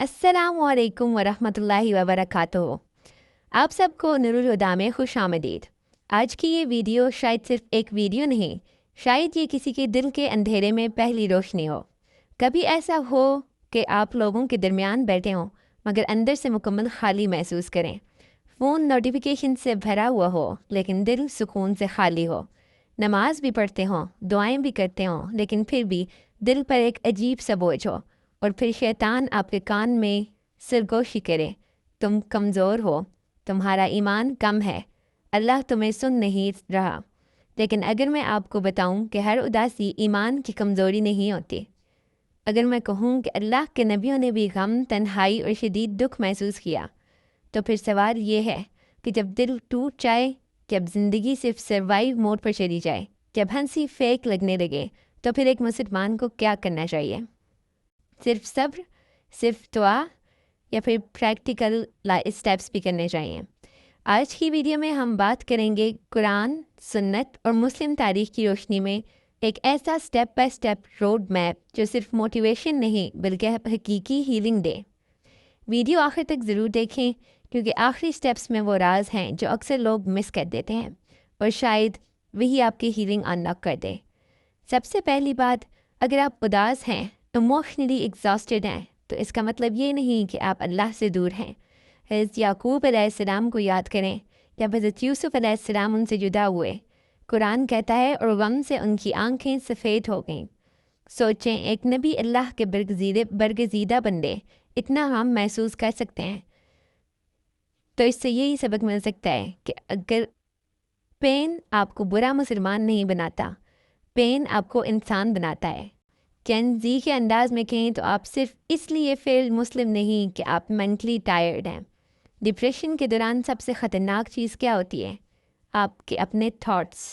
السلام علیکم ورحمۃ اللہ وبرکاتہ۔ آپ سب کو نور الہدا میں خوش آمدید۔ آج کی یہ ویڈیو شاید صرف ایک ویڈیو نہیں، شاید یہ کسی کے دل کے اندھیرے میں پہلی روشنی ہو۔ کبھی ایسا ہو کہ آپ لوگوں کے درمیان بیٹھے ہوں مگر اندر سے مکمل خالی محسوس کریں۔ فون نوٹیفیکیشن سے بھرا ہوا ہو لیکن دل سکون سے خالی ہو۔ نماز بھی پڑھتے ہوں، دعائیں بھی کرتے ہوں لیکن پھر بھی دل پر ایک عجیب سا بوجھ ہو، اور پھر شیطان آپ کے کان میں سرگوشی کرے، تم کمزور ہو، تمہارا ایمان کم ہے، اللہ تمہیں سن نہیں رہا۔ لیکن اگر میں آپ کو بتاؤں کہ ہر اداسی ایمان کی کمزوری نہیں ہوتی، اگر میں کہوں کہ اللہ کے نبیوں نے بھی غم، تنہائی اور شدید دکھ محسوس کیا، تو پھر سوال یہ ہے کہ جب دل ٹوٹ جائے، جب زندگی صرف سروائیو موڈ پر چلی جائے، جب ہنسی فیک لگنے لگے، تو پھر ایک مسلمان کو کیا کرنا چاہیے؟ صرف صبر، صرف دعا، یا پھر پریکٹیکل اسٹیپس بھی کرنے چاہیے؟ آج کی ویڈیو میں ہم بات کریں گے قرآن، سنت اور مسلم تاریخ کی روشنی میں ایک ایسا step by step road map جو صرف موٹیویشن نہیں بلکہ حقیقی ہیلنگ دے۔ ویڈیو آخر تک ضرور دیکھیں کیونکہ آخری اسٹیپس میں وہ راز ہیں جو اکثر لوگ مس کر دیتے ہیں، اور شاید وہی آپ کی ہیلنگ انلاک کر دے۔ سب سے پہلی بات، اگر آپ اداس ہیں، ایموشنلی ایگزاسٹڈ ہیں، تو اس کا مطلب یہ نہیں کہ آپ اللہ سے دور ہیں۔ حضرت یعقوب علیہ السلام کو یاد کریں، جب حضرت یوسف علیہ السلام ان سے جدا ہوئے، قرآن کہتا ہے اور غم سے ان کی آنکھیں سفید ہو گئیں۔ سوچیں، ایک نبی اللہ کے برگزیدہ بندے اتنا غم محسوس کر سکتے ہیں، تو اس سے یہی سبق مل سکتا ہے کہ اگر پین آپ کو برا مسلمان نہیں بناتا، پین آپ کو انسان بناتا ہے۔ جنزی کے انداز میں کہیں تو آپ صرف اس لیے فیل مسلم نہیں کہ آپ مینٹلی ٹائرڈ ہیں۔ ڈپریشن کے دوران سب سے خطرناک چیز کیا ہوتی ہے؟ آپ کے اپنے تھاٹس۔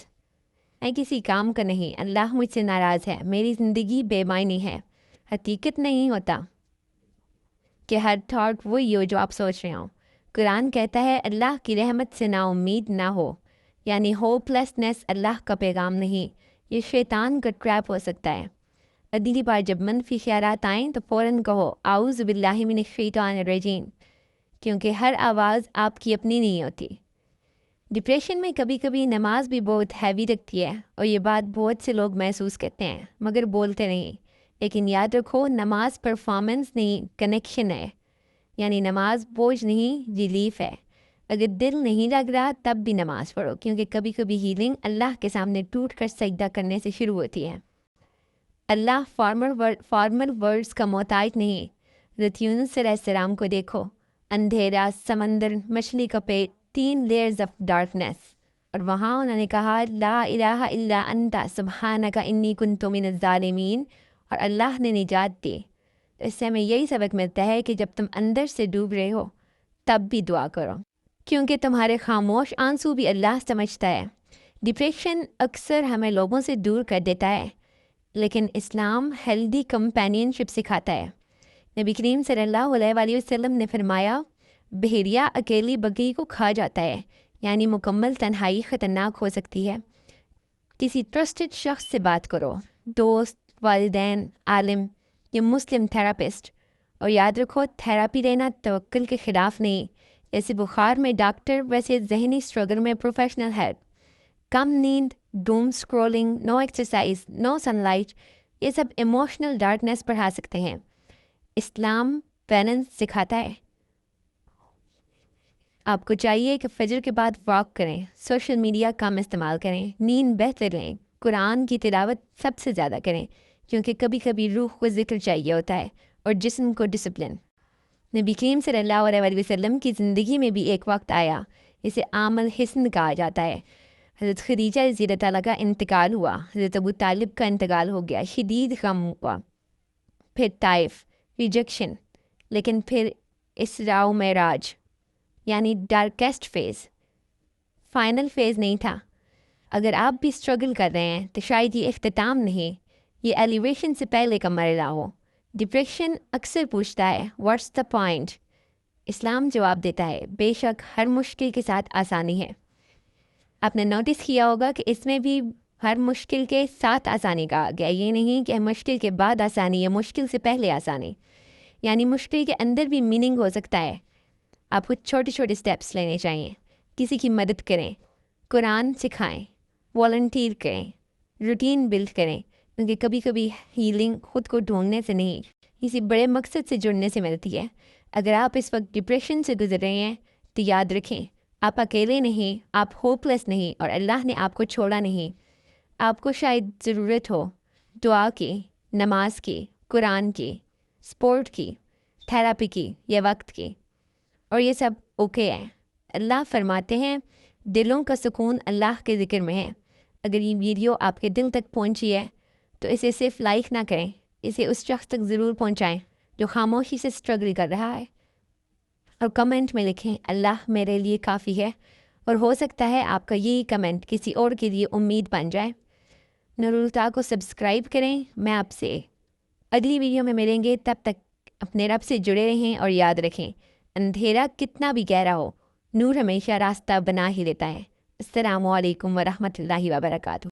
میں کسی کام کا نہیں، اللہ مجھ سے ناراض ہے، میری زندگی بے معنی ہے۔ حقیقت نہیں ہوتا کہ ہر تھاٹ وہی ہو جو آپ سوچ رہے ہوں۔ قرآن کہتا ہے اللہ کی رحمت سے نا امید نہ ہو، یعنی ہوپ لیسنس اللہ کا پیغام نہیں، یہ شیطان کا ٹریپ ہو سکتا ہے۔ اگلی بار جب منفی خیالات آئیں تو فوراً کہو اعوذ باللہ من الشیطان الرجیم، کیونکہ ہر آواز آپ کی اپنی نہیں ہوتی۔ ڈپریشن میں کبھی کبھی نماز بھی بہت ہیوی لگتی ہے، اور یہ بات بہت سے لوگ محسوس کرتے ہیں مگر بولتے نہیں۔ لیکن یاد رکھو، نماز پرفارمنس نہیں، کنیکشن ہے، یعنی نماز بوجھ نہیں، ریلیف ہے۔ اگر دل نہیں لگ رہا تب بھی نماز پڑھو، کیونکہ کبھی کبھی ہیلنگ اللہ کے سامنے ٹوٹ کر سجدہ کرنے سے شروع ہوتی ہے۔ اللہ فارمل ورڈز کا محتاج نہیں۔ حضرت یونس علیہ السلام کو دیکھو، اندھیرا، سمندر، مچھلی کا پیٹ، 3 لیئرز آف ڈارکنیس، اور وہاں انہوں نے کہا لا الہ الا انت سبحانک انی کنت من الظالمین، اور اللہ نے نجات دی۔ اس سے ہمیں یہی سبق ملتا ہے کہ جب تم اندر سے ڈوب رہے ہو تب بھی دعا کرو، کیونکہ تمہارے خاموش آنسو بھی اللہ سمجھتا ہے۔ ڈپریشن اکثر ہمیں لوگوں سے دور کر دیتا ہے، لیکن اسلام ہیلدی کمپینین شپ سکھاتا ہے۔ نبی کریم صلی اللہ علیہ وآلہ وسلم نے فرمایا، بحیرہ اکیلی بگھی کو کھا جاتا ہے، یعنی مکمل تنہائی خطرناک ہو سکتی ہے۔ کسی ٹرسٹڈ شخص سے بات کرو، دوست، والدین، عالم یا مسلم تھراپسٹ، اور یاد رکھو تھراپی لینا توکل کے خلاف نہیں۔ جیسے بخار میں ڈاکٹر، ویسے ذہنی اسٹرگل میں پروفیشنل ہیلپ۔ کم نیند، doom scrolling, no exercise, no sunlight, یہ سب ایموشنل ڈارکنیس بڑھا سکتے ہیں۔ اسلام بیلنس سکھاتا ہے۔ آپ کو چاہیے کہ فجر کے بعد واک کریں، سوشل میڈیا کم استعمال کریں، نیند بہتر لیں، قرآن کی تلاوت سب سے زیادہ کریں، کیونکہ کبھی کبھی روح کو ذکر چاہیے ہوتا ہے اور جسم کو ڈسپلن۔ نبی کریم صلی اللہ علیہ وآلہ وسلم کی زندگی میں بھی ایک وقت آیا، اسے عام الحزن کہا جاتا ہے۔ حضرت خدیجہ رضی اللہ تعالیٰ کا انتقال ہوا، حضرت ابو طالب کا انتقال ہو گیا، شدید غم ہوا، پھر طائف، ریجیکشن، لیکن پھر اسراء و معراج، یعنی ڈارکیسٹ فیز، فائنل فیز نہیں تھا۔ اگر آپ بھی اسٹرگل کر رہے ہیں تو شاید یہ اختتام نہیں، یہ ایلیویشن سے پہلے کا مرحلہ ہو۔ ڈپریشن اکثر پوچھتا ہے واٹس دا پوائنٹ؟ اسلام جواب دیتا ہے بے شک ہر مشکل کے ساتھ آسانی ہے۔ آپ نے نوٹس کیا ہوگا کہ اس میں بھی ہر مشکل کے ساتھ آسانی کہا گیا، یہ نہیں کہ مشکل کے بعد آسانی یا مشکل سے پہلے آسانی۔ یعنی مشکل کے اندر بھی میننگ ہو سکتا ہے. آپ کو چھوٹے چھوٹے اسٹیپس لینے چاہیے. کسی کی مدد کریں، قرآن سکھائیں، والنٹیئر کریں، روٹین بلڈ کریں، کیونکہ کبھی کبھی ہیلنگ خود کو ڈھونڈنے سے نہیں، کسی بڑے مقصد سے جڑنے سے ملتی ہے. اگر آپ اس وقت ڈپریشن سے گزر رہے ہیں تو یاد رکھیں آپ اکیلے نہیں، آپ ہوپ لیس نہیں، اور اللہ نے آپ کو چھوڑا نہیں. آپ کو شاید ضرورت ہو دعا کی، نماز کی، قرآن کی، سپورٹ کی، تھیراپی کی یا وقت کی، اور یہ سب اوکے ہے. اللہ فرماتے ہیں دلوں کا سکون اللہ کے ذکر میں ہے. اگر یہ ویڈیو آپ کے دل تک پہنچی ہے تو اسے صرف لائک نہ کریں، اسے اس شخص تک ضرور پہنچائیں جو خاموشی سے اسٹرگل کر رہا ہے، اور کمنٹ میں لکھیں اللہ میرے لیے کافی ہے. اور ہو سکتا ہے آپ کا یہی کمنٹ کسی اور کے لیے امید بن جائے. نورالہدیٰ کو سبسکرائب کریں. میں آپ سے اگلی ویڈیو میں ملیں گے. تب تک اپنے رب سے جڑے رہیں اور یاد رکھیں اندھیرا کتنا بھی گہرا ہو، نور ہمیشہ راستہ بنا ہی لیتا ہے. السلام علیکم ورحمۃ اللہ وبرکاتہ.